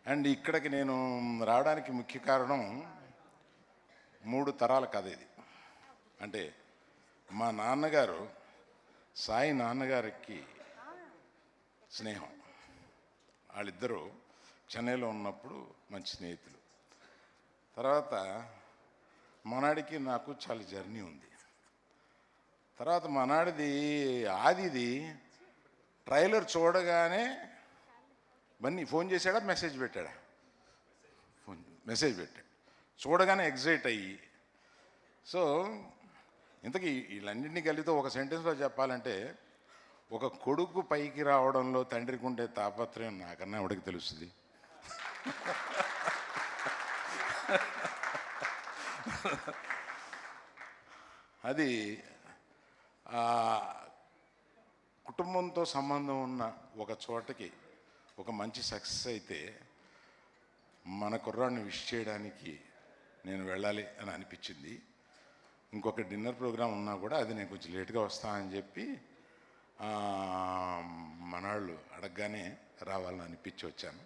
And ఇక్కడికి నేను రావడానికి ముఖ్య కారణం 3 తరాల కథ ఇది. అంటే మా నాన్నగారు సాయి నాన్నగారికి స్నేహం. వాళ్ళిద్దరూ చెన్నైలో ఉన్నప్పుడు మంచి స్నేహితులు. తర్వాత మనాడికి నాకు చాలా జర్నీ ఉంది. తర్వాత మనాడిది ఆదిది ట్రైలర్ చూడగానే బన్నీ ఫోన్ చేశాడా మెసేజ్ పెట్టాడా? మెసేజ్ పెట్టాడు. చూడగానే ఎగ్జైట్ అయ్యి, సో ఇంతకీ వీళ్ళన్నింటినీ కలిపితే ఒక సెంటెన్స్లో చెప్పాలంటే, ఒక కొడుకు పైకి రావడంలో తండ్రికి ఉండే తాపత్రయం నాకన్నా ఎవడికి తెలుస్తుంది? అది కుటుంబంతో సంబంధం ఉన్న ఒక చోటకి ఒక మంచి సక్సెస్ అయితే మన కుర్రాడిని విష్ చేయడానికి నేను వెళ్ళాలి అని అనిపించింది. ఇంకొక డిన్నర్ ప్రోగ్రాం ఉన్నా కూడా అది నేను కొంచెం లేట్గా వస్తానని చెప్పి మనాళ్ళు అడగగానే రావాలని అనిపించి వచ్చాను.